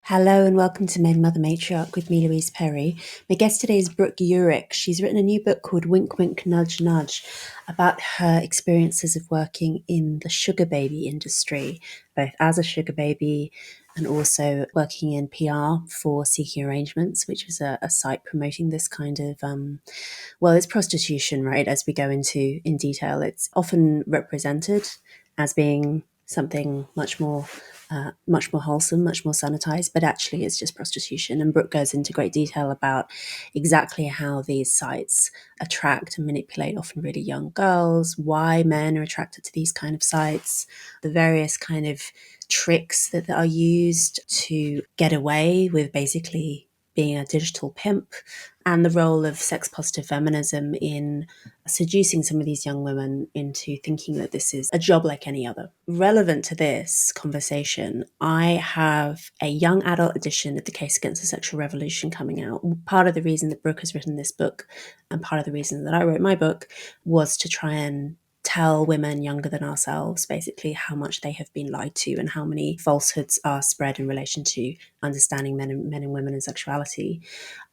Hello and welcome to Maiden, Matriarch with me, Louise Perry. My guest today is Brook Urick. She's written a new book called Wink Wink Nudge Nudge about her experiences of working in the sugar baby industry, both as a sugar baby and also working in PR for Seeking Arrangements, which is a site promoting this kind of, it's prostitution, right? As we go into in detail, it's often represented as being something much more wholesome, much more sanitized, but actually it's just prostitution. And Brooke goes into great detail about exactly how these sites attract and manipulate often really young girls, why men are attracted to these kind of sites, the various kind of tricks that are used to get away with basically being a digital pimp, and the role of sex positive feminism in seducing some of these young women into thinking that this is a job like any other. Relevant to this conversation, I have a young adult edition of The Case Against the Sexual Revolution coming out. Part of the reason that Brooke has written this book and part of the reason that I wrote my book was to try and tell women younger than ourselves basically how much they have been lied to and how many falsehoods are spread in relation to understanding men and women and sexuality.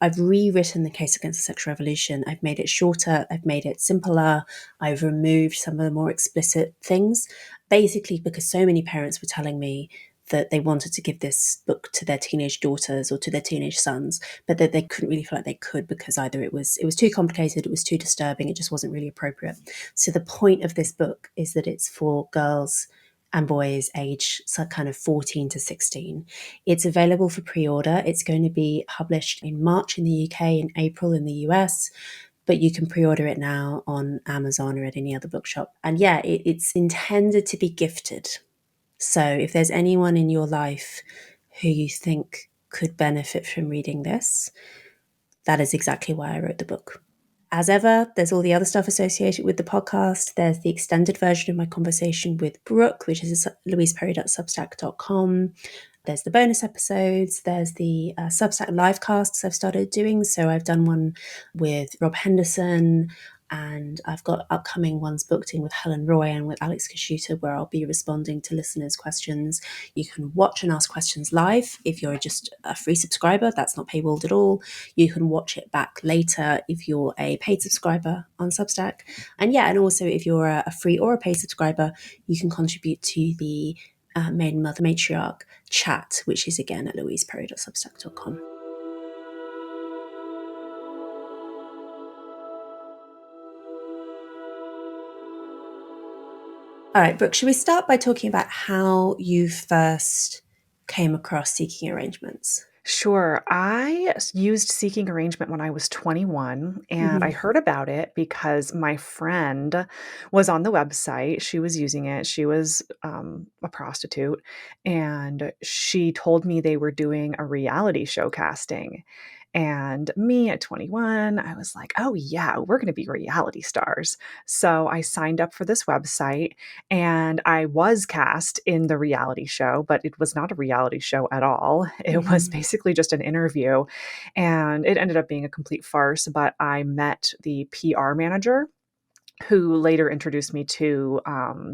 I've rewritten The Case Against the Sexual Revolution. I've made it shorter, I've made it simpler, I've removed some of the more explicit things, basically because so many parents were telling me that they wanted to give this book to their teenage daughters or to their teenage sons, but that they couldn't really feel like they could because either it was too complicated, it was too disturbing, it just wasn't really appropriate. So the point of this book is that it's for girls and boys age kind of 14 to 16. It's available for pre-order. It's going to be published in March in the UK, in April in the US, but you can pre-order it now on Amazon or at any other bookshop. And yeah, it's intended to be gifted. So if there's anyone in your life who you think could benefit from reading this, that is exactly why I wrote the book. As ever, there's all the other stuff associated with the podcast. There's the extended version of my conversation with Brooke, which is louiseperry.substack.com. There's the bonus episodes. There's the Substack live casts I've started doing. So I've done one with Rob Henderson, and I've got upcoming ones booked in with Helen Roy and with Alex Kashuta, where I'll be responding to listeners' questions. You can watch and ask questions live if you're just a free subscriber. That's not paywalled at all. You can watch it back later if you're a paid subscriber on Substack. And also if you're a free or a paid subscriber, you can contribute to the Maiden Mother Matriarch chat, which is again at louiseperry.substack.com. All right, Brooke, should we start by talking about how you first came across Seeking Arrangements? Sure. I used Seeking Arrangement when I was 21, and I heard about it because my friend was on the website. She was using it. She was a prostitute, and she told me they were doing a reality show casting. And me at 21, I was like, oh, yeah, we're going to be reality stars. So I signed up for this website and I was cast in the reality show, but it was not a reality show at all. It was basically just an interview, and it ended up being a complete farce. But I met the PR manager, who later introduced me to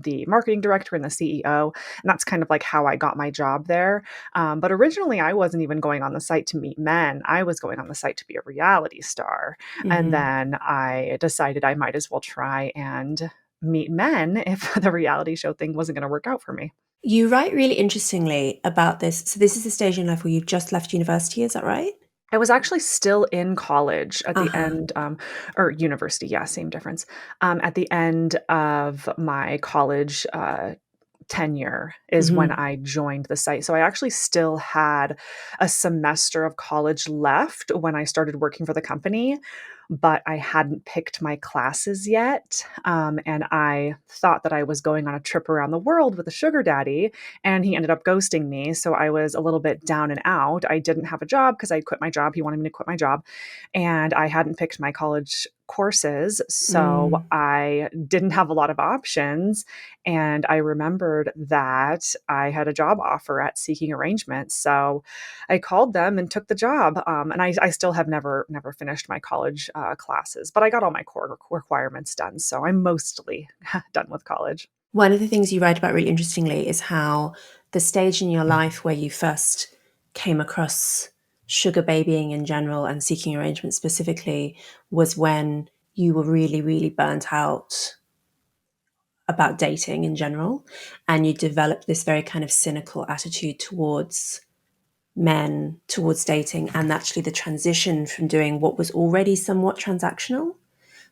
the marketing director and the CEO. And that's kind of like how I got my job there. But originally, I wasn't even going on the site to meet men. I was going on the site to be a reality star. And then I decided I might as well try and meet men if the reality show thing wasn't going to work out for me. You write really interestingly about this. So this is the stage in life where you've just left university, is that right? I was actually still in college at the end, or university, yeah, same difference. At the end of my college tenure is when I joined the site. So I actually still had a semester of college left when I started working for the company, but I hadn't picked my classes yet. And I thought that I was going on a trip around the world with a sugar daddy, and he ended up ghosting me. So I was a little bit down and out. I didn't have a job because I quit my job. He wanted me to quit my job, and I hadn't picked my college courses. So I didn't have a lot of options. And I remembered that I had a job offer at Seeking Arrangements. So I called them and took the job. And I still have never finished my college classes, but I got all my core requirements done. So I'm mostly done with college. One of the things you write about really interestingly is how the stage in your life where you first came across sugar babying in general and seeking arrangement specifically was when you were really, really burnt out about dating in general, and you developed this very kind of cynical attitude towards men, towards dating, and actually the transition from doing what was already somewhat transactional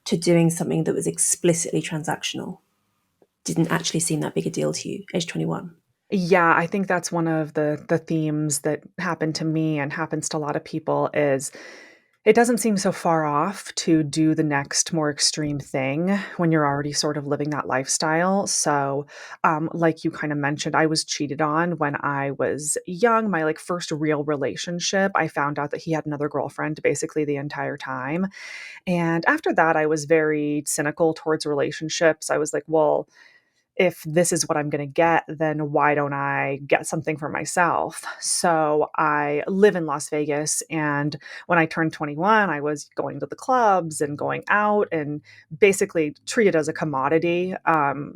to doing something that was explicitly transactional didn't actually seem that big a deal to you, age 21. Yeah, I think that's one of the themes that happened to me and happens to a lot of people is it doesn't seem so far off to do the next more extreme thing when you're already sort of living that lifestyle. So, like you kind of mentioned, I was cheated on when I was young. My like first real relationship, I found out that he had another girlfriend basically the entire time. And after that, I was very cynical towards relationships. I was like, well, if this is what I'm going to get, then why don't I get something for myself? So I live in Las Vegas. And when I turned 21, I was going to the clubs and going out and basically treated as a commodity,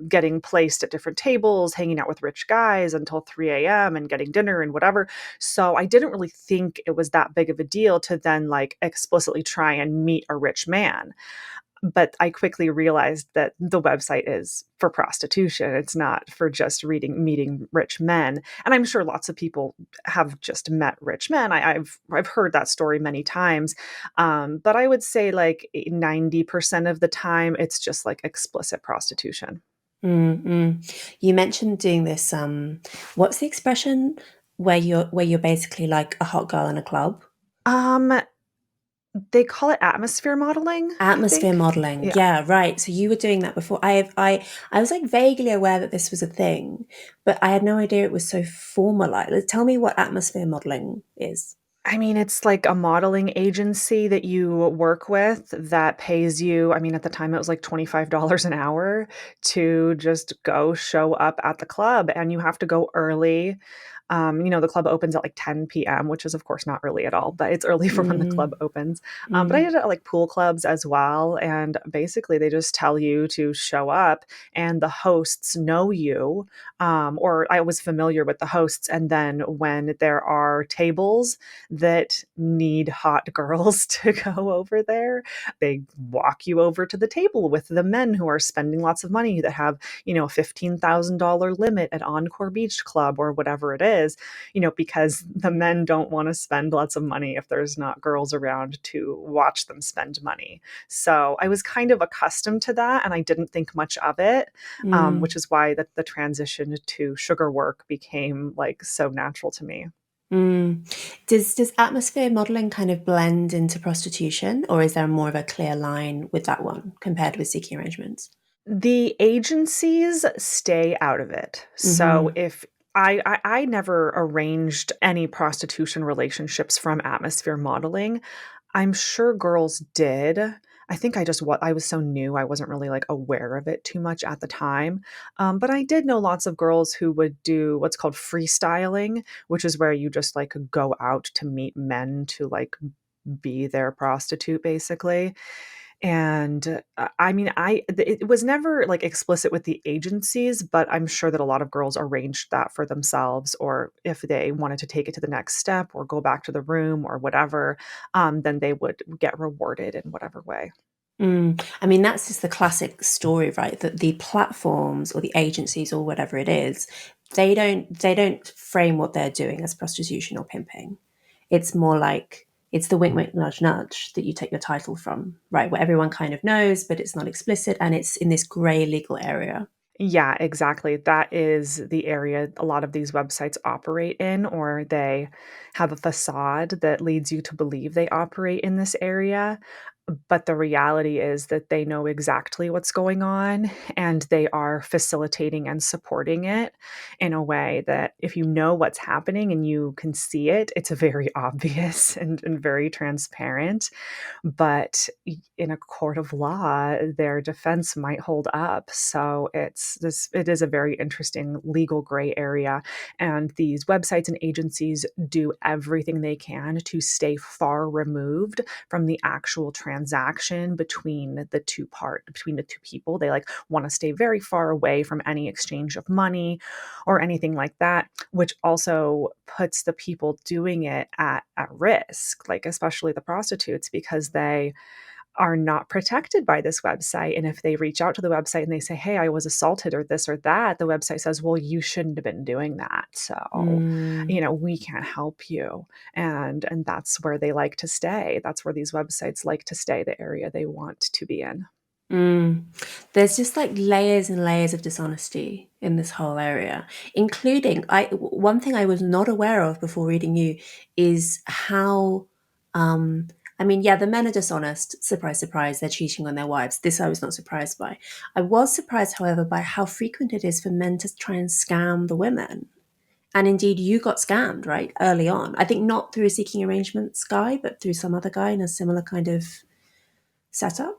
getting placed at different tables, hanging out with rich guys until 3 a.m. and getting dinner and whatever. So I didn't really think it was that big of a deal to then like explicitly try and meet a rich man. But I quickly realized that the website is for prostitution. It's not for just meeting rich men. And I'm sure lots of people have just met rich men. I've heard that story many times. But I would say like 90% of the time, it's just like explicit prostitution. You mentioned doing this. What's the expression where you're basically like a hot girl in a club? Um, they call it atmosphere modeling, I Atmosphere think. modeling. Yeah. Yeah, right. So you were doing that before. I was like vaguely aware that this was a thing, but I had no idea it was so formalized. Tell me what atmosphere modeling is. I mean, it's like a modeling agency that you work with that pays you, I mean, at the time it was like $25 an hour to just go show up at the club and you have to go early. The club opens at like 10 p.m., which is of course not early at all, but it's early for when the club Mm, opens. But I mm, did it at like pool clubs as well. And basically they just tell you to show up and the hosts know you. Or I was familiar with the hosts. And then when there are tables that need hot girls to go over there. They walk you over to the table with the men who are spending lots of money that have, a $15,000 limit at Encore Beach Club or whatever it is, because the men don't want to spend lots of money if there's not girls around to watch them spend money. So I was kind of accustomed to that and I didn't think much of it, which mm, is why the transition to sugar work became like so natural to me. mm. Does atmosphere modeling kind of blend into prostitution, or is there more of a clear line with that one compared with seeking arrangements? The agencies stay out of it. So Mm-hmm. if I never arranged any prostitution relationships from atmosphere modeling. I'm sure girls did. I think I was so new, I wasn't really like aware of it too much at the time. But I did know lots of girls who would do what's called freestyling, which is where you just like go out to meet men to like be their prostitute basically. And, I mean, it was never, like, explicit with the agencies, but I'm sure that a lot of girls arranged that for themselves, or if they wanted to take it to the next step or go back to the room or whatever, then they would get rewarded in whatever way. I mean, that's just the classic story, right? That the platforms or the agencies or whatever it is, they don't frame what they're doing as prostitution or pimping. It's more like it's the wink wink nudge nudge that you take your title from, right? Where everyone kind of knows, but it's not explicit and it's in this grey legal area. Yeah, exactly. That is the area a lot of these websites operate in, or they have a facade that leads you to believe they operate in this area. But the reality is that they know exactly what's going on and they are facilitating and supporting it in a way that if you know what's happening and you can see it, it's very obvious and very transparent. But in a court of law, their defense might hold up. So it is a very interesting legal gray area. And these websites and agencies do everything they can to stay far removed from the actual transaction between between the two people. They like want to stay very far away from any exchange of money or anything like that, which also puts the people doing it at risk, like especially the prostitutes, because they are not protected by this website. And if they reach out to the website and they say, hey, I was assaulted or this or that, the website says, well, you shouldn't have been doing that. So, Mm. we can't help you. And that's where they like to stay. That's where these websites like to stay, the area they want to be in. Mm. There's just like layers and layers of dishonesty in this whole area, including one thing I was not aware of before reading you is how um I mean, yeah, the men are dishonest. Surprise, surprise, they're cheating on their wives. This I was not surprised by. I was surprised, however, by how frequent it is for men to try and scam the women. And indeed, you got scammed, right, early on. I think not through a seeking arrangements guy, but through some other guy in a similar kind of setup.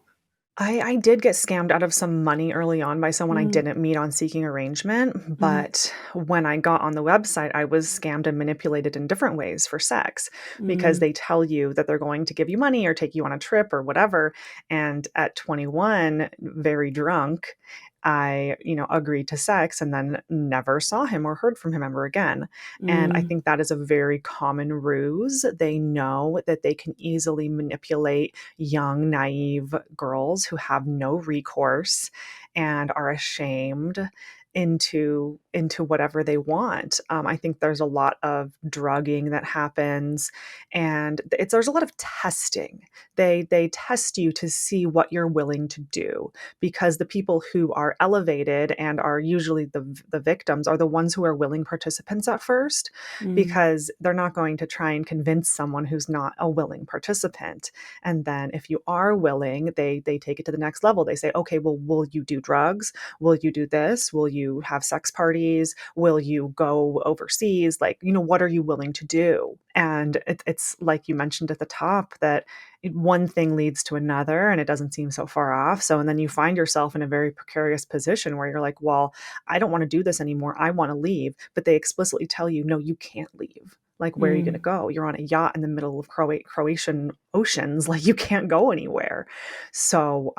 I did get scammed out of some money early on by someone I Mm, didn't meet on Seeking Arrangement, mm, but when I got on the website, I was scammed and manipulated in different ways for sex because mm, they tell you that they're going to give you money or take you on a trip or whatever. And at 21, very drunk, I agreed to sex and then never saw him or heard from him ever again. And I mm, think that is a very common ruse. They know that they can easily manipulate young, naive girls who have no recourse and are ashamed into whatever they want. I think there's a lot of drugging that happens, and there's a lot of testing. They test you to see what you're willing to do, because the people who are elevated and are usually the victims are the ones who are willing participants at first, mm, because they're not going to try and convince someone who's not a willing participant. And then if you are willing, they take it to the next level. They say, okay, well, will you do drugs? Will you do this? Will you have sex parties? Will you go overseas? Like, what are you willing to do? And it's like you mentioned at the top that one thing leads to another and it doesn't seem so far off. So, and then you find yourself in a very precarious position where you're like, well, I don't want to do this anymore. I want to leave. But they explicitly tell you, no, you can't leave. Like, where are you going to mm. go? You're on a yacht in the middle of Croatian oceans. Like, you can't go anywhere. So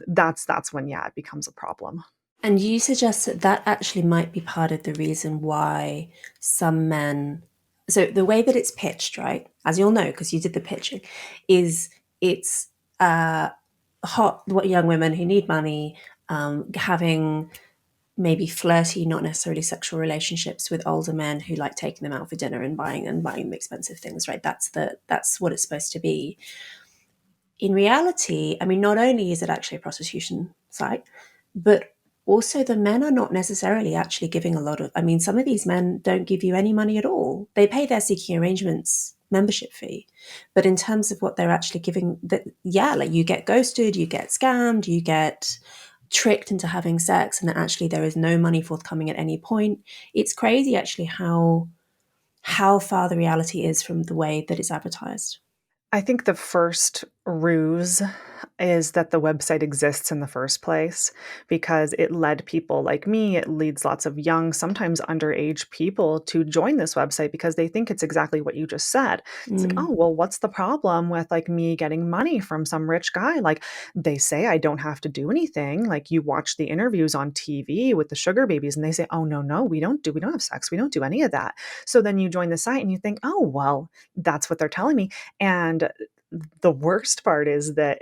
that's when, yeah, it becomes a problem. And you suggest that that actually might be part of the reason why some men. So the way that it's pitched, right, as you'll know because you did the pitching, is it's uh, hot young women who need money, having maybe flirty, not necessarily sexual relationships with older men who like taking them out for dinner and buying them expensive things, right? That's what it's supposed to be. In reality, I mean, not only is it actually a prostitution site, but also the men are not necessarily actually giving a lot of. I mean, some of these men don't give you any money at all. They pay their seeking arrangements membership fee, but in terms of what they're actually giving, that yeah, like you get ghosted, you get scammed, you get tricked into having sex, and that actually there is no money forthcoming at any point. It's crazy actually how far the reality is from the way that it's advertised. I think the first ruse is that the website exists in the first place, because it led people like me, it leads lots of young, sometimes underage people to join this website because they think it's exactly what you just said. It's like, Mm, oh, well, what's the problem with like me getting money from some rich guy? Like, they say I don't have to do anything. Like, you watch the interviews on TV with the sugar babies and they say, oh, no, no, we don't have sex. We don't do any of that. So then you join the site and you think, oh, well, that's what they're telling me. And the worst part is that,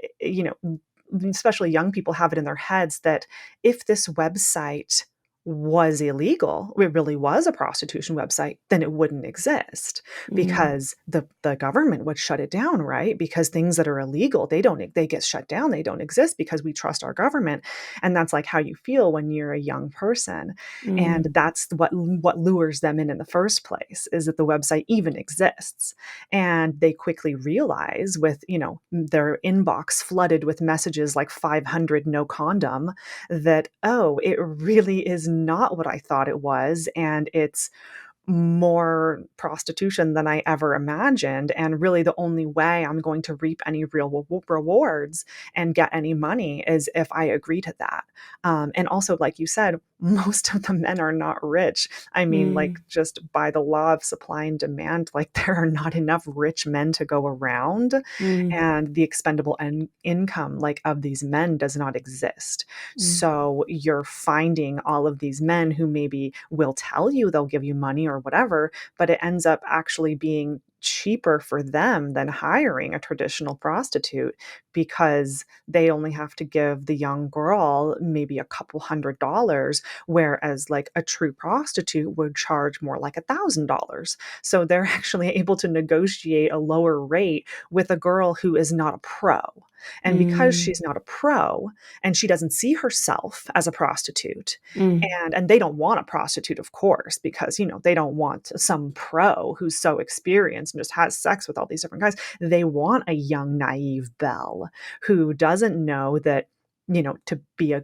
especially young people have it in their heads that if this website was illegal, it really was a prostitution website, then it wouldn't exist, mm, because the government would shut it down, right? Because things that are illegal, they get shut down, they don't exist because we trust our government. And that's like how you feel when you're a young person. And mm, that's what lures them in the first place, is that the website even exists. And they quickly realize, with their inbox flooded with messages like 500 no condom, that, oh, it really is not what I thought it was, and it's more prostitution than I ever imagined. And really, the only way I'm going to reap any real rewards and get any money is if I agree to that. And also, like you said, most of the men are not rich. I mean, like, Mm, just by the law of supply and demand, like, there are not enough rich men to go around, mm, and the expendable income, like, of these men does not exist. mm, So you're finding all of these men who maybe will tell you they'll give you money or whatever, but it ends up actually being cheaper for them than hiring a traditional prostitute because they only have to give the young girl maybe a couple $100, whereas like a true prostitute would charge more like $1,000. So they're actually able to negotiate a lower rate with a girl who is not a pro. And because mm, she's not a pro and she doesn't see herself as a prostitute, mm, and they don't want a prostitute, of course, because, they don't want some pro who's so experienced and just has sex with all these different guys. They want a young, naive belle who doesn't know that, to be a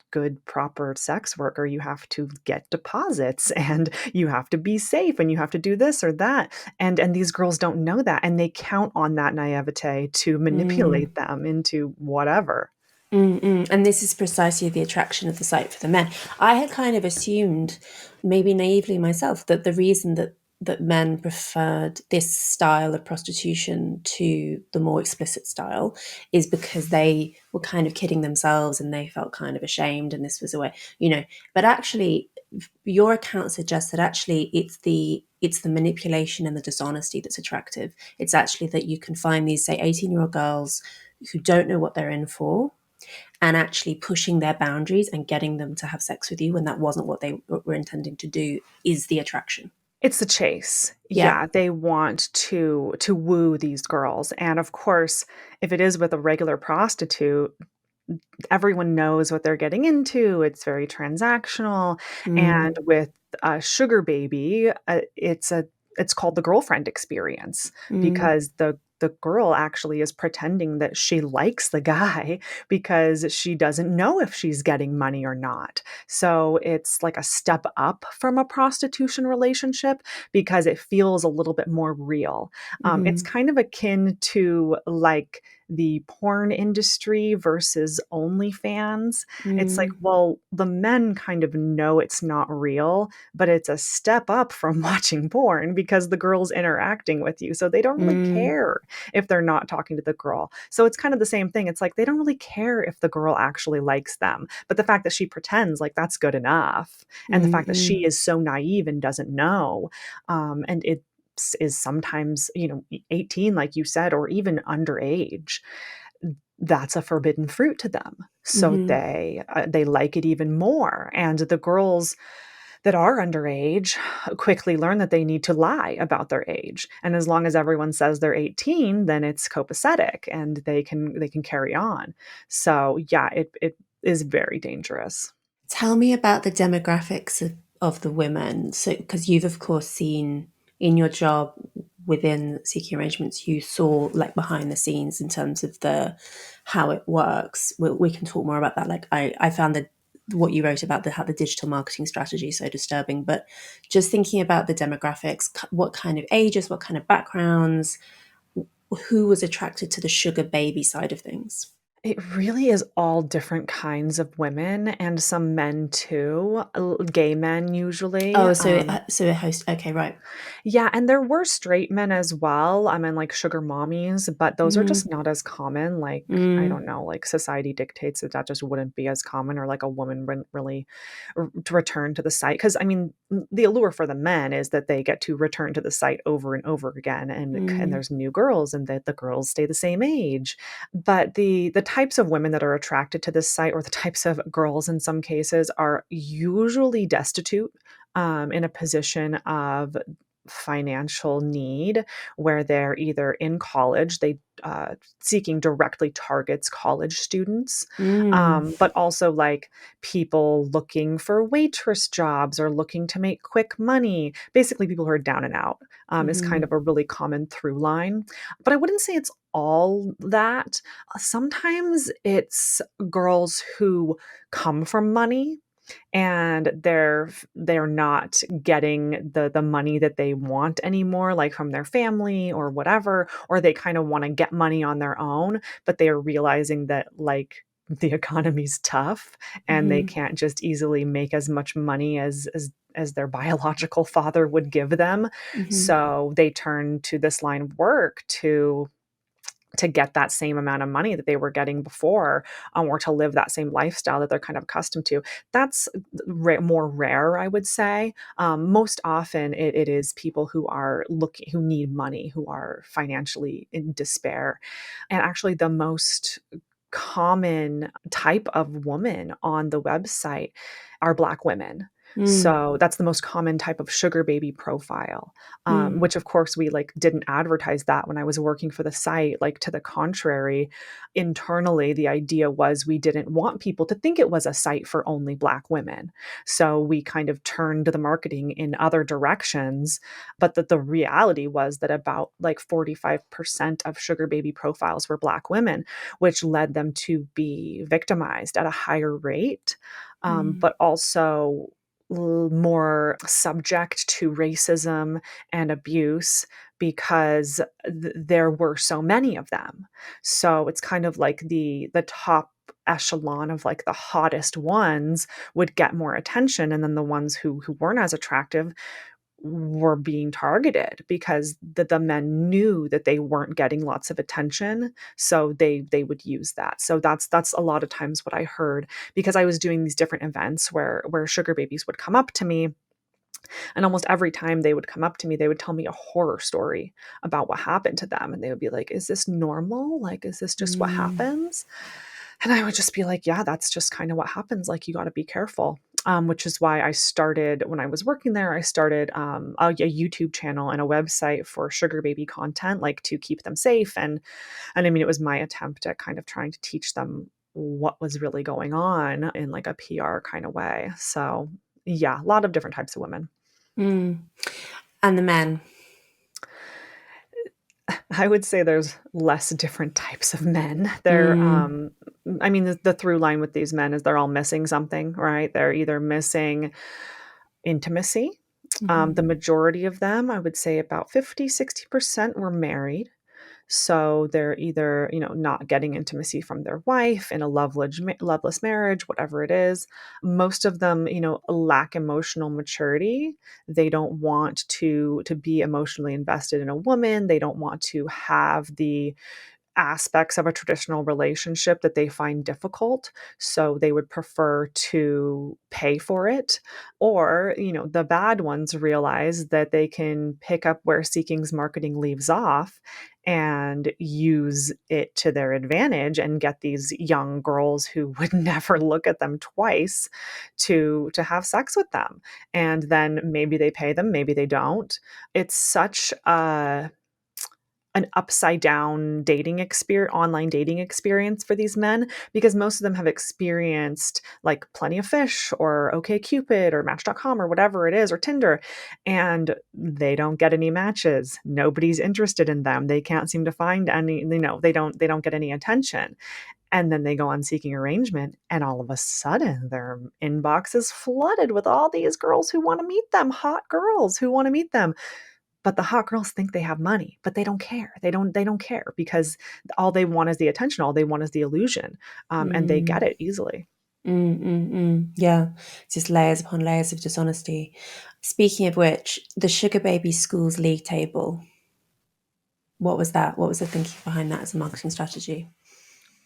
good, proper sex worker, you have to get deposits and you have to be safe and you have to do this or that. And these girls don't know that. And they count on that naivete to mm. manipulate them into whatever. Mm, mm. And this is precisely the attraction of the site for the men. I had kind of assumed, maybe naively myself, that the reason that men preferred this style of prostitution to the more explicit style is because they were kind of kidding themselves and they felt kind of ashamed, and this was a way, you know. But actually, your account suggests that actually it's the manipulation and the dishonesty that's attractive. It's actually that you can find these, say, 18-year-old girls who don't know what they're in for, and actually pushing their boundaries and getting them to have sex with you when that wasn't what they were intending to do is the attraction. It's the chase. Yeah. Yeah, they want to woo these girls. And of course, if it is with a regular prostitute, everyone knows what they're getting into. It's very transactional. And Mm, with a sugar baby, it's called the girlfriend experience mm, because the girl actually is pretending that she likes the guy because she doesn't know if she's getting money or not. So it's like a step up from a prostitution relationship because it feels a little bit more real. It's mm, kind of akin to like the porn industry versus OnlyFans. It's like, mm, well, the men kind of know it's not real, but it's a step up from watching porn because the girl's interacting with you. So they don't really mm, care if they're not talking to the girl. So it's kind of the same thing. It's like they don't really care if the girl actually likes them. But the fact that she pretends, like, that's good enough. And the mm, fact that she mm, is so naive and doesn't know, and it is sometimes, 18, like you said, or even underage, that's a forbidden fruit to them. So mhm, they like it even more. And the girls that are underage quickly learn that they need to lie about their age. And as long as everyone says they're 18, then it's copacetic and they can carry on. So yeah, it is very dangerous. Tell me about the demographics of the women. So, because you've of course seen in your job within seeking arrangements, you saw like behind the scenes in terms of the how it works. We can talk more about that. Like I found that what you wrote about the how the digital marketing strategy is so disturbing. But just thinking about the demographics, what kind of ages, what kind of backgrounds, who was attracted to the sugar baby side of things. It really is all different kinds of women and some men too, gay men usually. Oh, so a host. Okay, right. Yeah, and there were straight men as well. I mean, like sugar mommies, but those are just Mm, not as common. Like, I mm, don't know, like society dictates that that just wouldn't be as common, or like a woman wouldn't really to return to the site. Because I mean, the allure for the men is that they get to return to the site over and over again, and mm, there's new girls, and that the girls stay the same age. But the types of women that are attracted to this site, or the types of girls in some cases, are usually destitute, in a position of financial need where they're either in college, they seeking directly targets college students, mm, but also like people looking for waitress jobs or looking to make quick money. Basically, people who are down and out, is kind mhm, of a really common through line. But I wouldn't say it's all that. Sometimes it's girls who come from money and they're not getting the money that they want anymore, like from their family or whatever, or they kind of want to get money on their own, but they are realizing that like the economy's tough and they Mhm. can't just easily make as much money as their biological father would give them. Mhm. So they turn to this line of work to get that same amount of money that they were getting before, or to live that same lifestyle that they're kind of accustomed to. That's more rare, I would say. Most often, it is people who are looking, who need money, who are financially in despair. And actually, the most common type of woman on the website are Black women. Mm. So that's the most common type of sugar baby profile, Mm. which of course we like didn't advertise that when I was working for the site. Like to the contrary, internally the idea was we didn't want people to think it was a site for only Black women. So we kind of turned the marketing in other directions, but that the reality was that about like 45% of sugar baby profiles were Black women, which led them to be victimized at a higher rate, Mm. but also more subject to racism and abuse because there were so many of them. So it's kind of like the top echelon of like the hottest ones would get more attention, and then the ones who weren't as attractive were being targeted because the men knew that they weren't getting lots of attention, so they would use that. So that's a lot of times what I heard, because I was doing these different events where sugar babies would come up to me, and almost every time they would come up to me, they would tell me a horror story about what happened to them, and they would be like, "Is this normal? Like, is this just what Mm. happens?" And I would just be like, "Yeah, that's just kind of what happens. Like, you got to be careful." Which is why I started, when I was working there, I started a YouTube channel and a website for sugar baby content, like to keep them safe. And I mean, it was my attempt at kind of trying to teach them what was really going on in like a PR kind of way. So yeah, a lot of different types of women. Mm. And the men. I would say there's less different types of men. Mm. I mean, the through line with these men is they're all missing something, right? They're either missing intimacy. The Mhm. majority of them, I would say about 50, 60% were married. So they're either, not getting intimacy from their wife in a loveless marriage, whatever it is. Most of them, lack emotional maturity. They don't want to be emotionally invested in a woman. They don't want to have the aspects of a traditional relationship that they find difficult. So they would prefer to pay for it. Or, the bad ones realize that they can pick up where Seeking's marketing leaves off and use it to their advantage and get these young girls who would never look at them twice to have sex with them. And then maybe they pay them, maybe they don't. It's such a an upside down online dating experience for these men, because most of them have experienced like Plenty of Fish or OkCupid or Match.com or whatever it is, or Tinder, and they don't get any matches. Nobody's interested in them. They can't seem to find any, they don't get any attention. And then they go on Seeking Arrangement, and all of a sudden their inbox is flooded with all these girls who want to meet them, hot girls who want to meet them. But the hot girls think they have money, but they don't care. They don't care because all they want is the attention, all they want is the illusion, and they get Mm. it easily. Mm. Mm. Mm. Yeah. It's just layers upon layers of dishonesty. Speaking of which, the Sugar Baby Schools League table. What was that? What was the thinking behind that as a marketing strategy?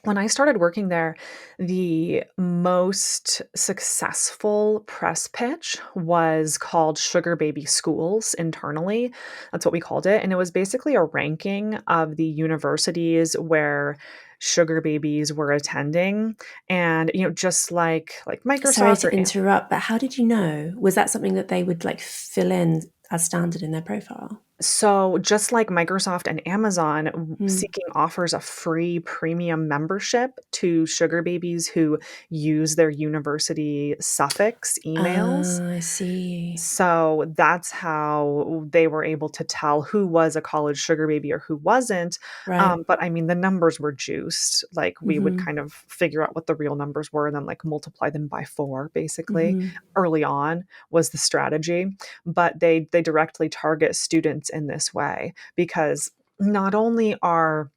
When I started working there, the most successful press pitch was called Sugar Baby Schools internally. That's what we called it. And it was basically a ranking of the universities where sugar babies were attending. And, just like Sorry Microsoft to or interrupt, but how did you know? Was that something that they would like fill in as standard in their profile? So, just like Microsoft and Amazon, Mm. Seeking offers a free premium membership to sugar babies who use their university suffix emails. Ah, I see. So that's how they were able to tell who was a college sugar baby or who wasn't. Right. But I mean, the numbers were juiced. Like we would Mm-hmm. kind of figure out what the real numbers were and then like multiply them by four, basically. Mm-hmm. Early on was the strategy, but they directly target students in this way because not only are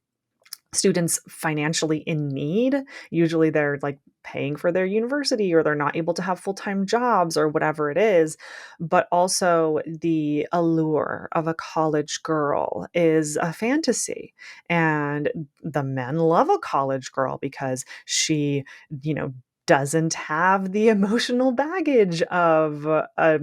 students financially in need. Usually they're like paying for their university, or they're not able to have full-time jobs or whatever it is. But also the allure of a college girl is a fantasy. And the men love a college girl because she, you know, doesn't have the emotional baggage of a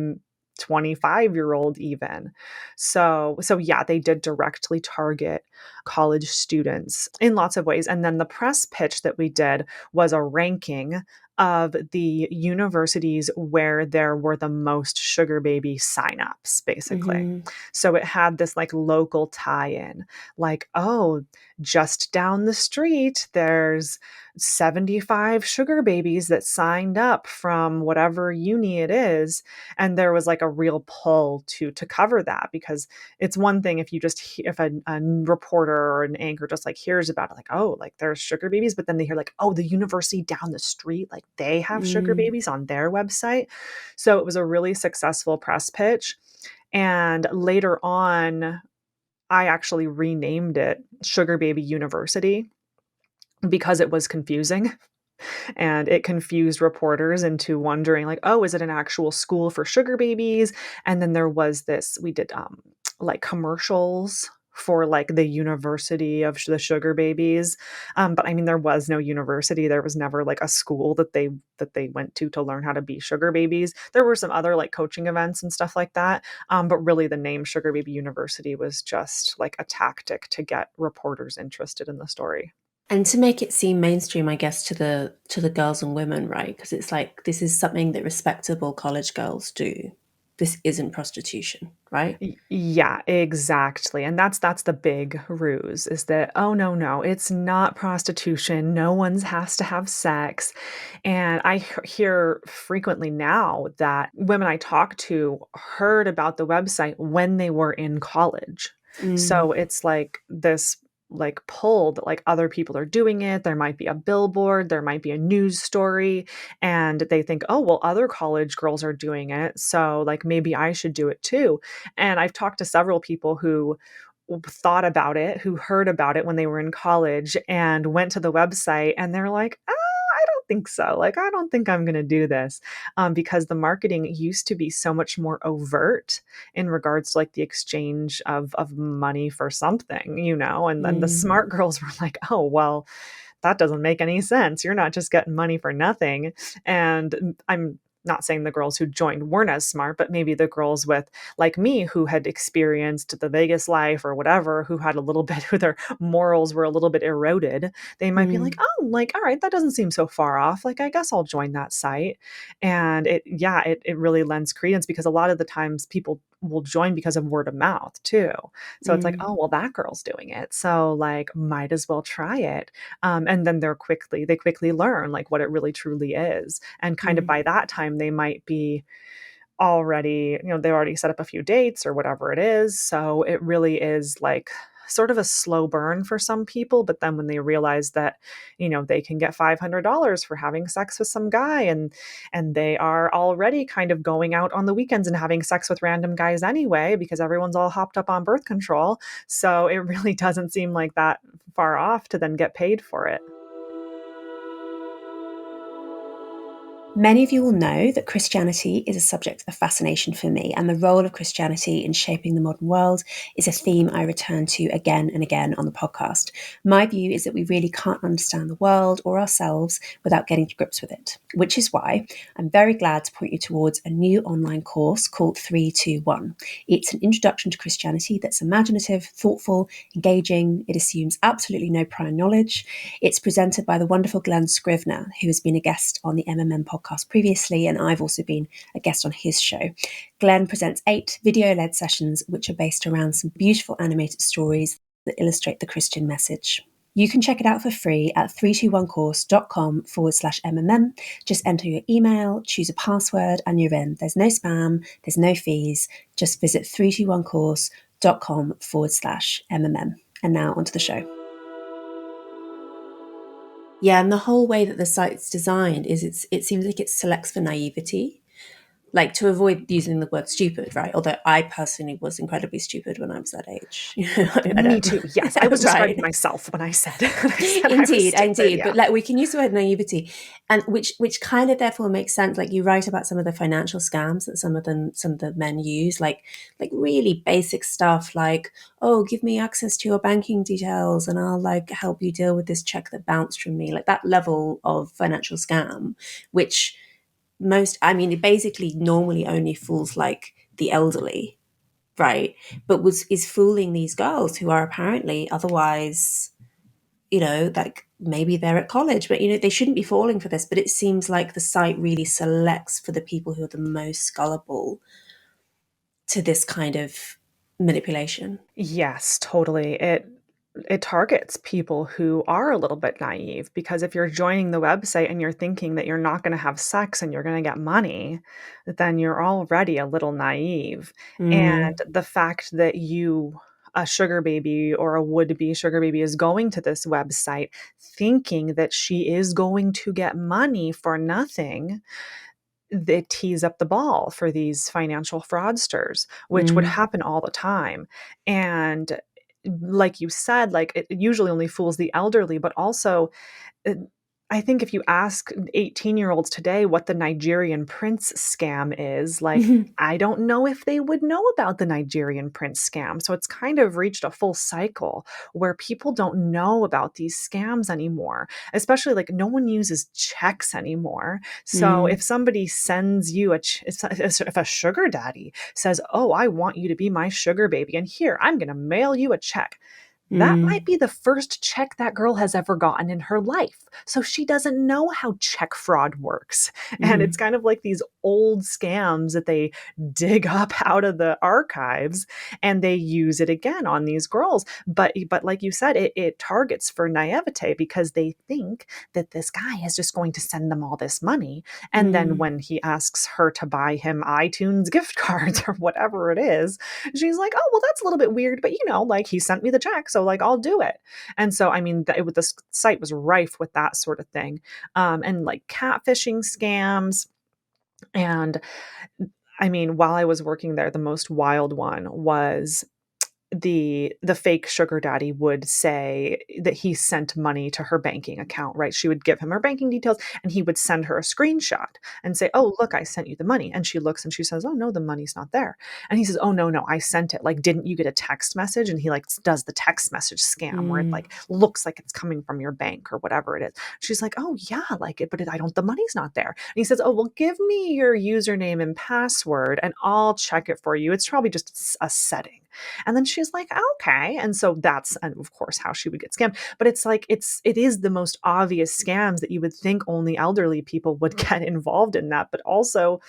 25-year-old even. So yeah, they did directly target college students in lots of ways. And then the press pitch that we did was a ranking of the universities where there were the most sugar baby signups, basically. Mm-hmm. So it had this like local tie in, like, oh, just down the street, there's 75 sugar babies that signed up from whatever uni it is. And there was like a real pull to cover that, because it's one thing if you just if a reporter or an anchor just like hears about it, like, oh, like there's sugar babies, but then they hear like, oh, the university down the street, like they have sugar Mm. babies on their website. So it was a really successful press pitch. And later on, I actually renamed it Sugar Baby University because it was confusing. And it confused reporters into wondering like, oh, is it an actual school for sugar babies? And then there was this, we did like commercials for like the university of the sugar babies. But I mean, there was no university. There was never like a school that they went to learn how to be sugar babies. There were some other like coaching events and stuff like that. But really the name Sugar Baby University was just like a tactic to get reporters interested in the story. And to make it seem mainstream, I guess, to the girls and women, right? Because it's like this is something that respectable college girls do. This isn't prostitution, right? Yeah, exactly. And that's the big ruse, is that, oh no, no, it's not prostitution. No one's has to have sex. And I hear frequently now that women I talk to heard about the website when they were in college. Mm, So it's like this like pull that like other people are doing it. There might be a billboard, there might be a news story, and they think, oh, well, other college girls are doing it. So like maybe I should do it too. And I've talked to several people who thought about it, who heard about it when they were in college and went to the website, and they're like, I don't think so. Like, I don't think I'm going to do this, because the marketing used to be so much more overt in regards to like the exchange of money for something, you know. And then the mm, smart girls were like, oh, well, that doesn't make any sense. You're not just getting money for nothing. And I'm not saying the girls who joined weren't as smart, but maybe the girls with like me who had experienced the Vegas life or whatever, who had a little bit who their morals were a little bit eroded, they might be like, mm, oh, like, all right, that doesn't seem so far off. Like, I guess I'll join that site. And it really lends credence, because a lot of the times people will join because of word of mouth too. So it's like, mm, oh, well, that girl's doing it. So like might as well try it. And then they quickly learn like what it really truly is. And kind of mm, by that time, they might be already, they've already set up a few dates or whatever it is. So it really is like sort of a slow burn for some people. But then when they realize that, they can get $500 for having sex with some guy, and they are already kind of going out on the weekends and having sex with random guys anyway, because everyone's all hopped up on birth control. So it really doesn't seem like that far off to then get paid for it. Many of you will know that Christianity is a subject of fascination for me, and the role of Christianity in shaping the modern world is a theme I return to again and again on the podcast. My view is that we really can't understand the world or ourselves without getting to grips with it, which is why I'm very glad to point you towards a new online course called 321. It's an introduction to Christianity that's imaginative, thoughtful, engaging. It assumes absolutely no prior knowledge. It's presented by the wonderful Glenn Scrivener, who has been a guest on the MMM podcast previously, and I've also been a guest on his show. Glenn presents 8 video-led sessions which are based around some beautiful animated stories that illustrate the Christian message. You can check it out for free at 321course.com/MMM. Just enter your email, choose a password, and you're in. There's no spam, there's no fees. Just visit 321course.com/MMM. And now onto the show. Yeah, and the whole way that the site's designed is it seems like it selects for naivety. Like, to avoid using the word stupid, right? Although I personally was incredibly stupid when I was that age. I Me don't, too. Yes, I was describing right? myself when I said when I said I was Indeed, stupid. indeed. Yeah. But like, we can use the word naivety, and which kind of therefore makes sense. Like, you write about some of the financial scams that some of the men use, like really basic stuff, like, oh, give me access to your banking details and I'll like help you deal with this check that bounced from me. Like that level of financial scam, which I mean, it basically normally only fools like the elderly, right? But was is fooling these girls who are apparently otherwise, like maybe they're at college, but they shouldn't be falling for this. But it seems like the site really selects for the people who are the most gullible to this kind of manipulation. Yes, totally. It targets people who are a little bit naive because if you're joining the website and you're thinking that you're not going to have sex and you're going to get money, then you're already a little naive. And Mm, the fact that a sugar baby or a would-be sugar baby is going to this website thinking that she is going to get money for nothing, they tease up the ball for these financial fraudsters, which would mm, happen all the time. And like you said, like it usually only fools the elderly, but also uh, I think if you ask 18-year-olds today what the Nigerian prince scam is, like, I don't know if they would know about the Nigerian prince scam. So it's kind of reached a full cycle where people don't know about these scams anymore, especially like no one uses checks anymore. So mm, if somebody sends you if a sugar daddy says, "Oh, I want you to be my sugar baby, and here, I'm going to mail you a check." That might mm, be the first check that girl has ever gotten in her life. So she doesn't know how check fraud works. And it's mm, kind of like these old scams that they dig up out of the archives and they use it again on these girls. But like you said, it targets for naivete because they think that this guy is just going to send them all this money. And then mm, when he asks her to buy him iTunes gift cards or whatever it is, she's like, "Oh, well, that's a little bit weird, but like he sent me the check, so like I'll do it." And so, I mean, the site was rife with that sort of thing, and like catfishing scams. And I mean, while I was working there, the most wild one was the fake sugar daddy would say that he sent money to her banking account, right? She would give him her banking details and he would send her a screenshot and say, "Oh, look, I sent you the money." And she looks and she says, "Oh, no, the money's not there." And he says, "Oh, no, no, I sent it. Like, didn't you get a text message?" And he like does the text message scam where it mm, like looks like it's coming from your bank or whatever it is. She's like, "Oh, yeah, like it, but I don't, the money's not there." And he says, "Oh, well, give me your username and password and I'll check it for you. It's probably just a setting." And then she's like, "Okay." And so that's, and of course, how she would get scammed. But it's like, it is the most obvious scams that you would think only elderly people would get involved in that. But also,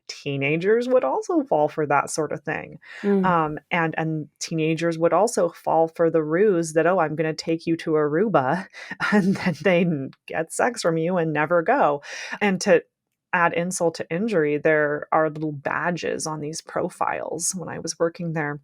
teenagers would also fall for that sort of thing. mm, And teenagers would also fall for the ruse that, "Oh, I'm going to take you to Aruba," and then they get sex from you and never go. And to add insult to injury, there are little badges on these profiles when I was working there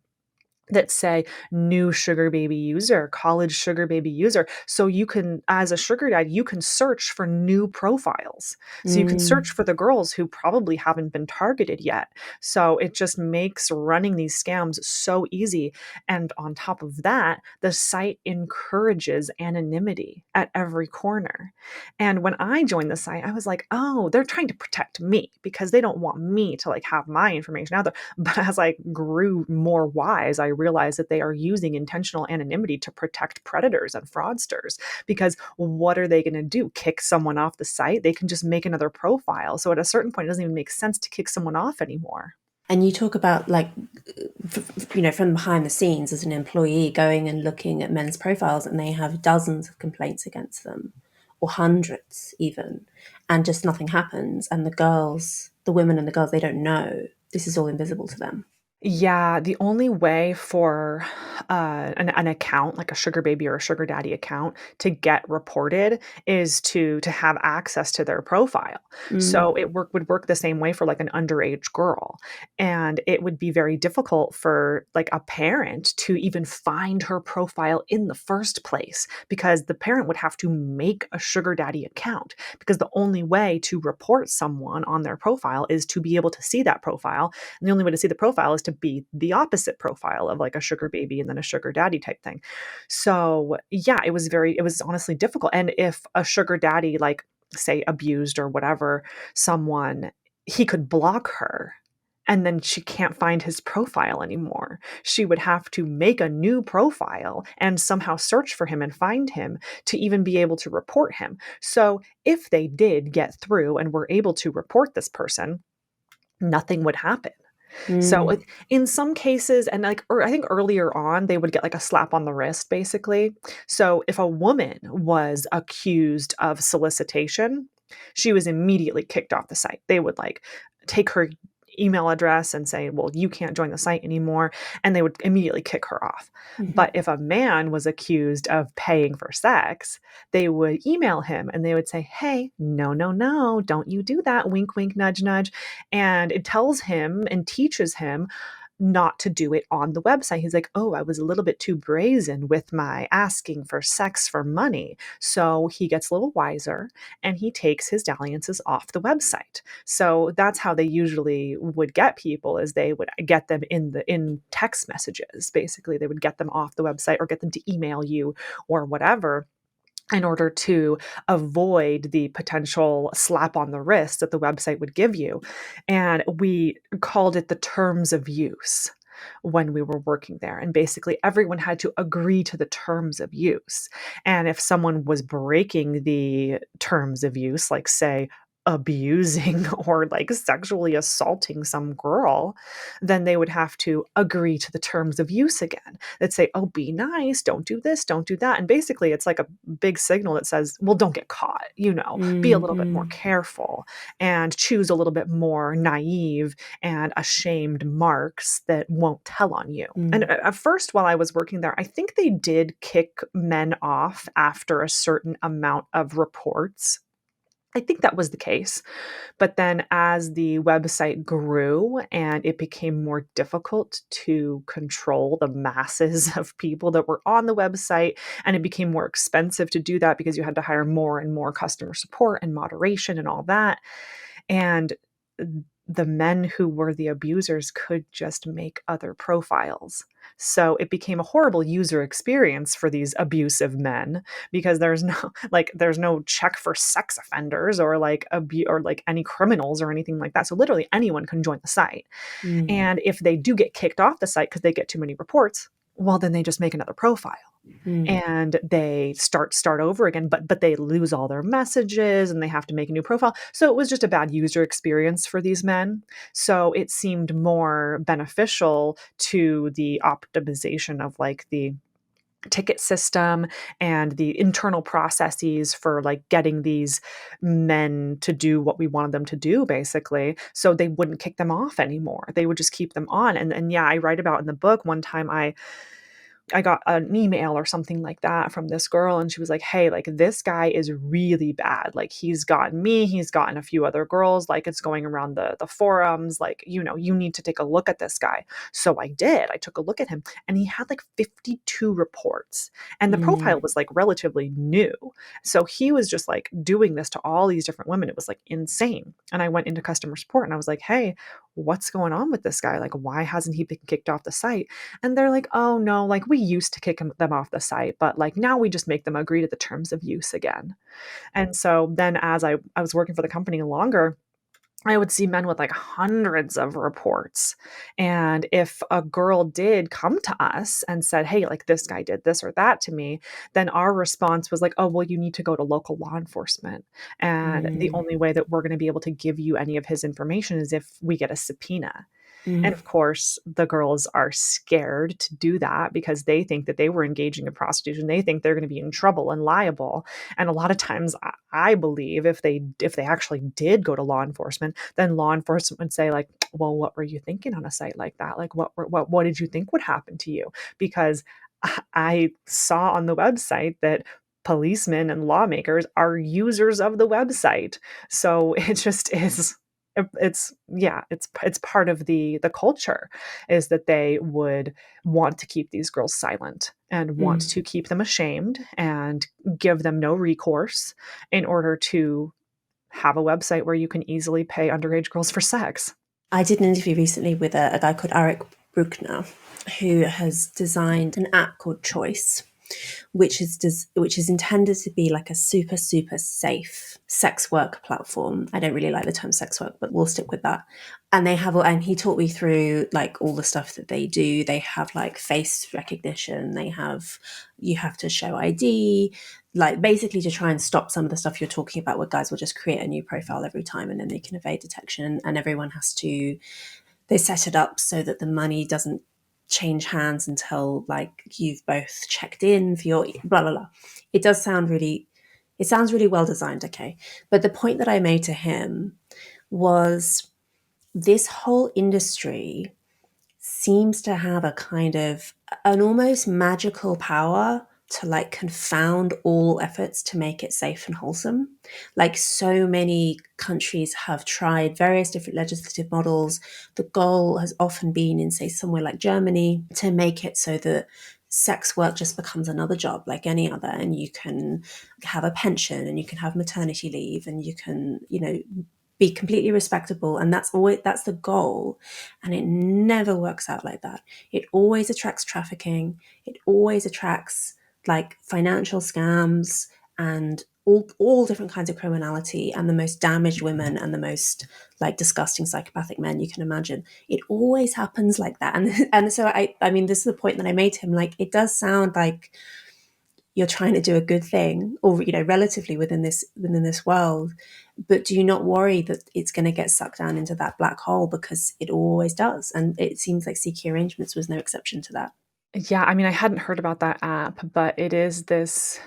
that say new sugar baby user, college sugar baby user. So you can, as a sugar dad, you can search for new profiles. So you can search mm, for the girls who probably haven't been targeted yet. So it just makes running these scams so easy. And on top of that, the site encourages anonymity at every corner. And when I joined the site, I was like, "Oh, they're trying to protect me because they don't want me to like have my information out there." But as I grew more wise, I realized that they are using intentional anonymity to protect predators and fraudsters. Because what are they going to do? Kick someone off the site? They can just make another profile. So at a certain point, it doesn't even make sense to kick someone off anymore. and you talk about like, from behind the scenes as an employee going and looking at men's profiles, and they have dozens of complaints against them, or hundreds even, and just nothing happens. And the women and the girls, they don't know. This is all invisible to them. Yeah, the only way for an account, like a sugar baby or a sugar daddy account, to get reported is to have access to their profile. Mm, So it would work the same way for like an underage girl, and it would be very difficult for like a parent to even find her profile in the first place because the parent would have to make a sugar daddy account because the only way to report someone on their profile is to be able to see that profile, and the only way to see the profile is to be the opposite profile of like a sugar baby and then a sugar daddy type thing. So, yeah, it was honestly difficult. And if a sugar daddy, like, say, abused or whatever someone, he could block her and then she can't find his profile anymore. She would have to make a new profile and somehow search for him and find him to even be able to report him. So, if they did get through and were able to report this person, nothing would happen. So, mm, in some cases, and like, I think earlier on, they would get like a slap on the wrist, basically. So, if a woman was accused of solicitation, she was immediately kicked off the site. They would like take her email address and say, well, you can't join the site anymore. And they would immediately kick her off. mhm, But if a man was accused of paying for sex, they would email him and they would say, hey, no, no, no, don't you do that. Wink, wink, nudge, nudge. And it tells him and teaches him not to do it on the website. He's like, oh, I was a little bit too brazen with my asking for sex for money. So he gets a little wiser and he takes his dalliances off the website. So that's how they usually would get people, is they would get them in text messages. Basically, they would get them off the website or get them to email you or whatever, in order to avoid the potential slap on the wrist that the website would give you. And we called it the terms of use when we were working there. And basically, everyone had to agree to the terms of use. And if someone was breaking the terms of use, like, say, abusing or like sexually assaulting some girl, then they would have to agree to the terms of use again that say, oh, be nice, don't do this, don't do that. And basically, it's like a big signal that says, well, don't get caught, be a mm, little bit more mm, careful and choose a little bit more naive and ashamed marks that won't tell on you. And mm, at first, while I was working there, I think they did kick men off after a certain amount of reports. I think that was the case. But then as the website grew and it became more difficult to control the masses of people that were on the website, and it became more expensive to do that because you had to hire more and more customer support and moderation and all that. And the men who were the abusers could just make other profiles. So it became a horrible user experience for these abusive men because there's no there's no check for sex offenders or or like any criminals or anything like that. So literally anyone can join the site. mm, And if they do get kicked off the site because they get too many reports, well, then they just make another profile mm, and they start over again, but they lose all their messages and they have to make a new profile. So it was just a bad user experience for these men. So it seemed more beneficial to the optimization of like the ticket system and the internal processes for like getting these men to do what we wanted them to do, basically, so they wouldn't kick them off anymore. They would just keep them on. And yeah, I write about in the book one time I got an email or something like that from this girl, and she was like, hey, like, this guy is really bad. Like, he's gotten me, he's gotten a few other girls, like, it's going around the forums, like, you need to take a look at this guy. So I did. I took a look at him, and he had like 52 reports, and the profile mm, was like relatively new. So he was just like doing this to all these different women. It was like insane. And I went into customer support and I was like, hey, what's going on with this guy? Like, why hasn't he been kicked off the site? And they're like, "Oh, no, like, we used to kick them off the site, but, like, now we just make them agree to the terms of use again." And so then as I was working for the company longer, I would see men with, like, hundreds of reports, and if a girl did come to us and said, "Hey, like, this guy did this or that to me," then our response was like, "Oh, well, you need to go to local law enforcement, and the mm, only way that we're gonna be able to give you any of his information is if we get a subpoena." And of course, the girls are scared to do that because they think that they were engaging in prostitution. They think they're going to be in trouble and liable. And a lot of times I believe if they actually did go to law enforcement, then law enforcement would say like, well, what were you thinking on a site like that? Like what did you think would happen to you? Because I saw on the website that policemen and lawmakers are users of the website. So it just is it's yeah, it's part of the culture is that they would want to keep these girls silent and want Mm. to keep them ashamed and give them no recourse in order to have a website where you can easily pay underage girls for sex. I did an interview recently with a guy called Eric Bruckner, who has designed an app called Choice, which is intended to be like a super super safe sex work platform. I don't really like the term sex work, but we'll stick with that. And they have, and he taught me through like all the stuff that they do. They have like face recognition. You have to show ID, like basically to try and stop some of the stuff you're talking about, where guys will just create a new profile every time and then they can evade detection. And everyone has to, they set it up so that the money doesn't change hands until like you've both checked in for your blah blah blah. It does sound really, it sounds really well designed, okay. But the point that I made to him was this whole industry seems to have a kind of an almost magical power to like confound all efforts to make it safe and wholesome. Like so many countries have tried various different legislative models. The goal has often been in, say, somewhere like Germany, to make it so that sex work just becomes another job like any other, and you can have a pension and you can have maternity leave and you can, you know, be completely respectable. And that's the goal. And it never works out like that. It always attracts trafficking. It always attracts like financial scams and all different kinds of criminality, and the most damaged women and the most like disgusting psychopathic men you can imagine. It always happens like that. And so I mean, this is the point that I made to him. Like, it does sound like you're trying to do a good thing, or, you know, relatively within this world, but do you not worry that it's going to get sucked down into that black hole, because it always does. And it seems like CK Arrangements was no exception to that. Yeah, I mean, I hadn't heard about that app, but it is this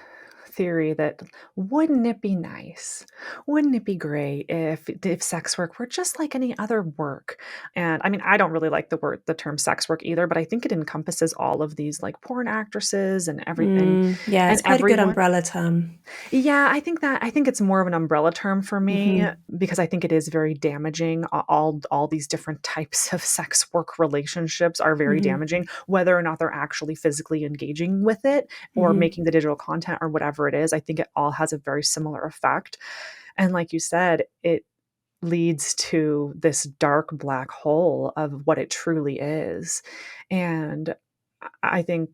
theory that wouldn't it be nice? Wouldn't it be great if sex work were just like any other work? And I mean, I don't really like the term sex work either, but I think it encompasses all of these like porn actresses and everything Yeah, and it's quite a good everyone. umbrella term. Yeah, I think it's more of an umbrella term for me Hmm. because I think it is very damaging. All these different types of sex work relationships are very Hmm. damaging, whether or not they're actually physically engaging with it or Hmm. making the digital content or whatever it is. I think it all has a very similar effect. And like you said, it leads to this dark black hole of what it truly is. And I think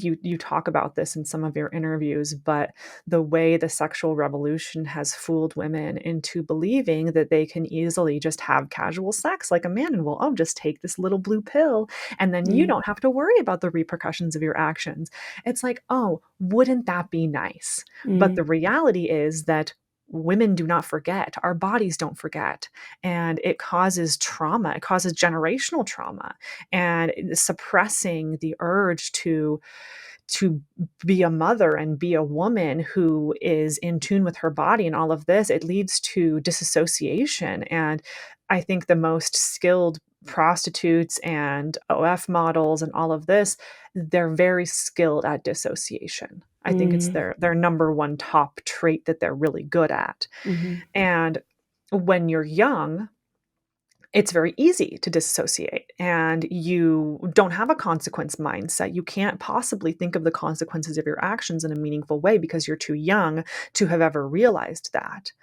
you talk about this in some of your interviews, but the way the sexual revolution has fooled women into believing that they can easily just have casual sex like a man and will, oh, just take this little blue pill and then you Mm. don't have to worry about the repercussions of your actions. It's like, oh, wouldn't that be nice? But the Mm. reality is that women do not forget. Our bodies don't forget. And it causes trauma. It causes generational trauma and suppressing the urge to be a mother and be a woman who is in tune with her body and all of this, it leads to disassociation. And I think the most skilled prostitutes and OF models and all of this, they're very skilled at dissociation. I think it's Mm. their number one top trait that they're really good at. Hmm. And when you're young, it's very easy to disassociate and you don't have a consequence mindset. You can't possibly think of the consequences of your actions in a meaningful way because you're too young to have ever realized that.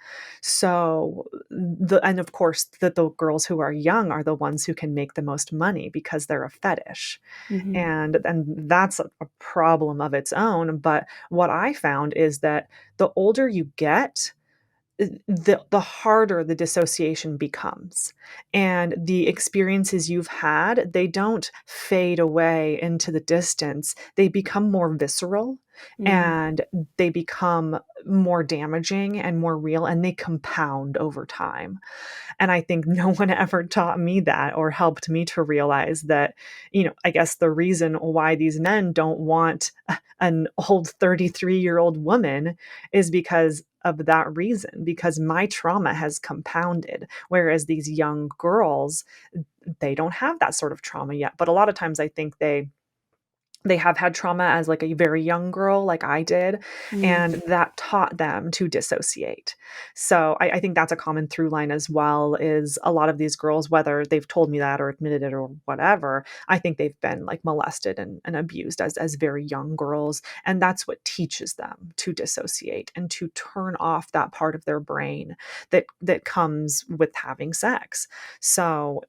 So, and of course, the girls who are young are the ones who can make the most money because they're a fetish. Hmm. And that's a problem of its own. But what I found is that the older you get, the harder the dissociation becomes, and the experiences you've had, they don't fade away into the distance. They become more visceral, Mm, and they become more damaging and more real, and they compound over time. And I think no one ever taught me that or helped me to realize that, I guess the reason why these men don't want an old 33-year-old woman is because of that reason, because my trauma has compounded. Whereas these young girls, they don't have that sort of trauma yet. But a lot of times I think they have had trauma as, like, a very young girl, like I did, and mm, that taught them to dissociate. So, I think that's a common through line as well, is a lot of these girls, whether they've told me that or admitted it or whatever, I think they've been, like, molested and abused as very young girls, and that's what teaches them to dissociate and to turn off that part of their brain that comes with having sex. So,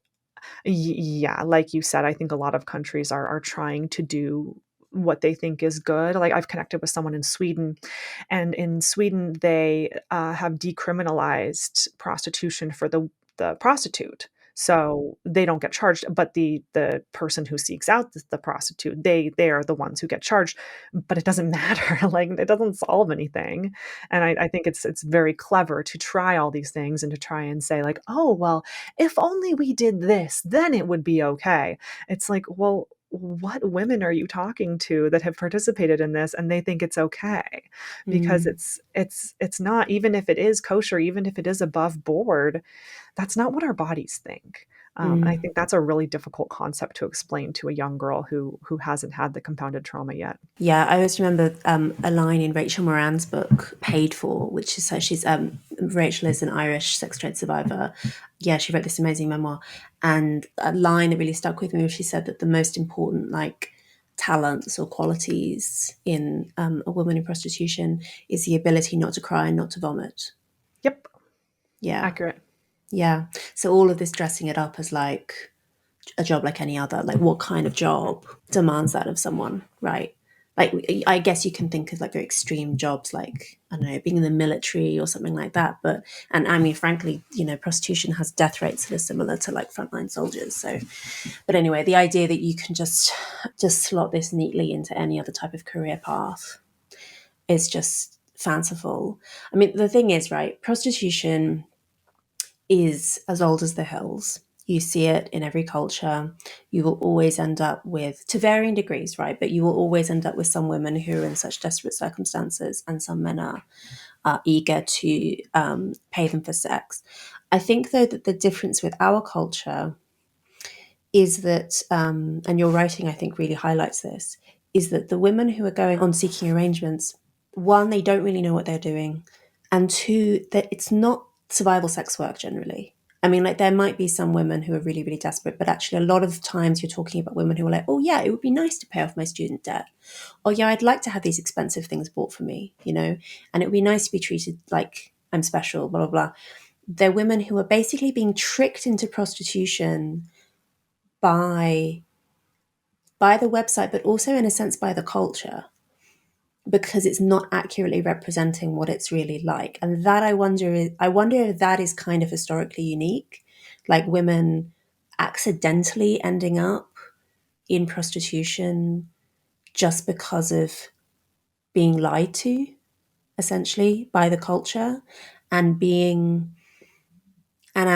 yeah, like you said, I think a lot of countries are trying to do what they think is good. Like, I've connected with someone in Sweden, and in Sweden, they, have decriminalized prostitution for the prostitute. So, they don't get charged, but the person who seeks out the prostitute, they are the ones who get charged, but it doesn't matter, like, it doesn't solve anything, and I think it's very clever to try all these things and to try and say, like, "Oh, well, if only we did this, then it would be okay." It's like, well, what women are you talking to that have participated in this and they think it's okay? Because mm, it's not, even if it is kosher, even if it is above board, that's not what our bodies think. I mm. think that's a really difficult concept to explain to a young girl who hasn't had the compounded trauma yet. Yeah, I always remember a line in Rachel Moran's book, Paid For, which is so she's Rachel is an Irish sex trade survivor. Yeah, she wrote this amazing memoir, and a line that really stuck with me was she said that the most important like talents or qualities in a woman in prostitution is the ability not to cry and not to vomit. Yep, Yeah, accurate. yeah. So all of this dressing it up as like a job like any other, like what kind of job demands that of someone, right? Like I guess you can think of like very extreme jobs like I don't know, being in the military or something like that. But and I mean frankly, prostitution has death rates that are similar to like frontline soldiers. So but anyway, the idea that you can just slot this neatly into any other type of career path is just fanciful. I mean, the thing is, right, prostitution is as old as the hills. You see it in every culture. You will always end up with, to varying degrees, right? But you will always end up with some women who are in such desperate circumstances, and some men are eager to pay them for sex. I think, though, that the difference with our culture is that, and your writing, I think, really highlights this, is that the women who are going on seeking arrangements, one, they don't really know what they're doing, and two, that it's not survival sex work generally. I mean, like, there might be some women who are really, really desperate, but actually, a lot of times you're talking about women who are like, oh, yeah, it would be nice to pay off my student debt. Or, yeah, I'd like to have these expensive things bought for me, and it would be nice to be treated like I'm special, blah, blah, blah. They're women who are basically being tricked into prostitution by the website, but also in a sense by the culture, because it's not accurately representing what it's really like. And that I wonder if that is kind of historically unique, like women accidentally ending up in prostitution just because of being lied to, essentially, by the culture, and being and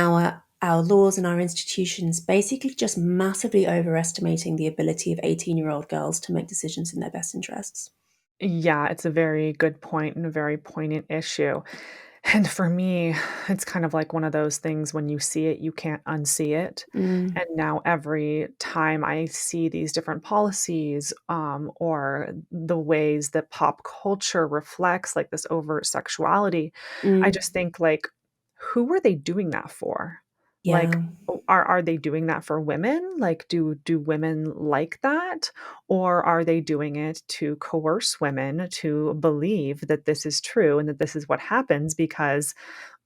our laws and our institutions basically just massively overestimating the ability of 18-year-old girls to make decisions in their best interests. Yeah, it's a very good point and a very poignant issue. And for me, it's kind of like one of those things, when you see it, you can't unsee it. Mm, And now every time I see these different policies, or the ways that pop culture reflects like this overt sexuality, I mm, just think, like, who were they doing that for? Like, yeah. are they doing that for women? Like, do women like that? Or are they doing it to coerce women to believe that this is true and that this is what happens? Because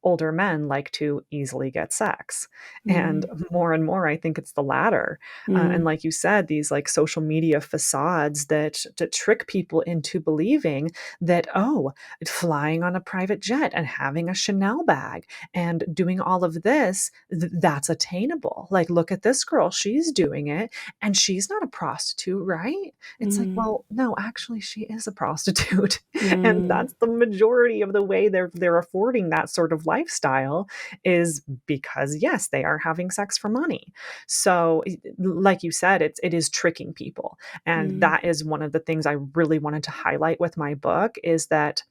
older men like to easily get sex. And Mm, and more, I think it's the latter. And mm, like you said, these like social media facades that trick people into believing that, oh, flying on a private jet and having a Chanel bag and doing all of this, that's attainable. Like, look at this girl, she's doing it and she's not a prostitute, right? It's like, mm, well, no, actually she is a prostitute. And mm, that's the majority of the way they're affording that sort of lifestyle is because yes, they are having sex for money. So, like you said, it is tricking people. And mm, that is one of the things I really wanted to highlight with my book is that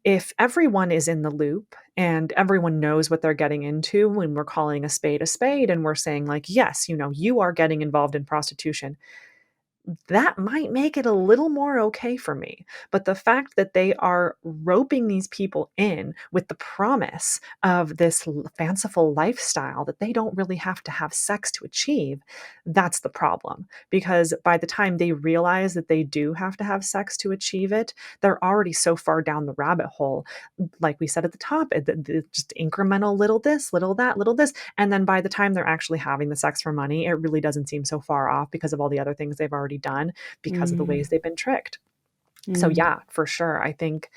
if everyone is in the loop and everyone knows what they're getting into when we're calling a spade and we're saying like, yes, you are getting involved in prostitution, that might make it a little more okay for me. But the fact that they are roping these people in with the promise of this fanciful lifestyle that they don't really have to have sex to achieve, that's the problem. Because by the time they realize that they do have to have sex to achieve it, they're already so far down the rabbit hole. Like we said at the top, just incremental little this, little that, little this. And then by the time they're actually having the sex for money, it really doesn't seem so far off because of all the other things they've already done because of the ways mm, they've been tricked. So mm. yeah, for sure. I think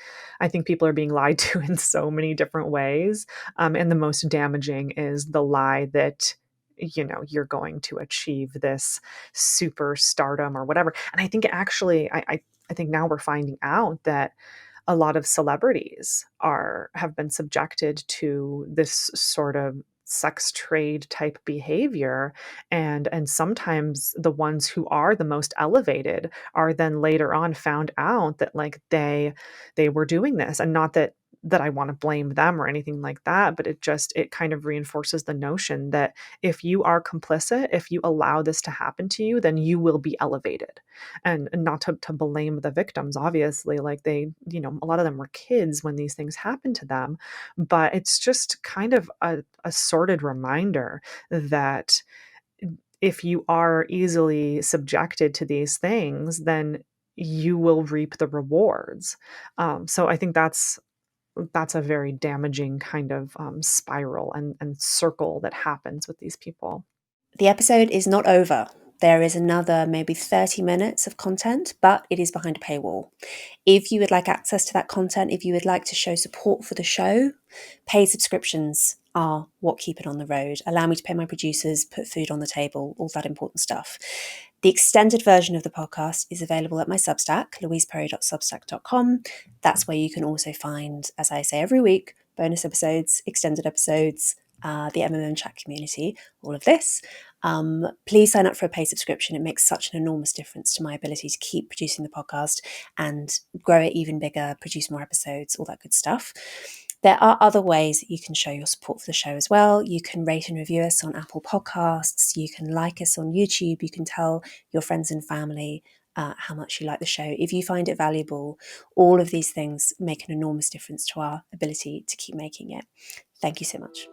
people are being lied to in so many different ways. And the most damaging is the lie that you're going to achieve this super stardom or whatever. And I think actually I think now we're finding out that a lot of celebrities have been subjected to this sort of sex trade type behavior, and sometimes the ones who are the most elevated are then later on found out that like they were doing this. And not that I want to blame them or anything like that, but it kind of reinforces the notion that if you are complicit, if you allow this to happen to you, then you will be elevated. And not to blame the victims, obviously, like a lot of them were kids when these things happened to them, but it's just kind of a sordid reminder that if you are easily subjected to these things, then you will reap the rewards. So I think that's a very damaging kind of spiral and circle that happens with these people. The episode is not over. There is another maybe 30 minutes of content, but it is behind a paywall. If you would like access to that content, if you would like to show support for the show, paid subscriptions are what keep it on the road. Allow me to pay my producers, put food on the table, all that important stuff. The extended version of the podcast is available at my Substack, louiseperry.substack.com. That's where you can also find, as I say every week, bonus episodes, extended episodes, the MMM chat community, all of this. Please sign up for a paid subscription. It makes such an enormous difference to my ability to keep producing the podcast and grow it even bigger, produce more episodes, all that good stuff. There are other ways that you can show your support for the show as well. You can rate and review us on Apple Podcasts. You can like us on YouTube. You can tell your friends and family how much you like the show. If you find it valuable, all of these things make an enormous difference to our ability to keep making it. Thank you so much.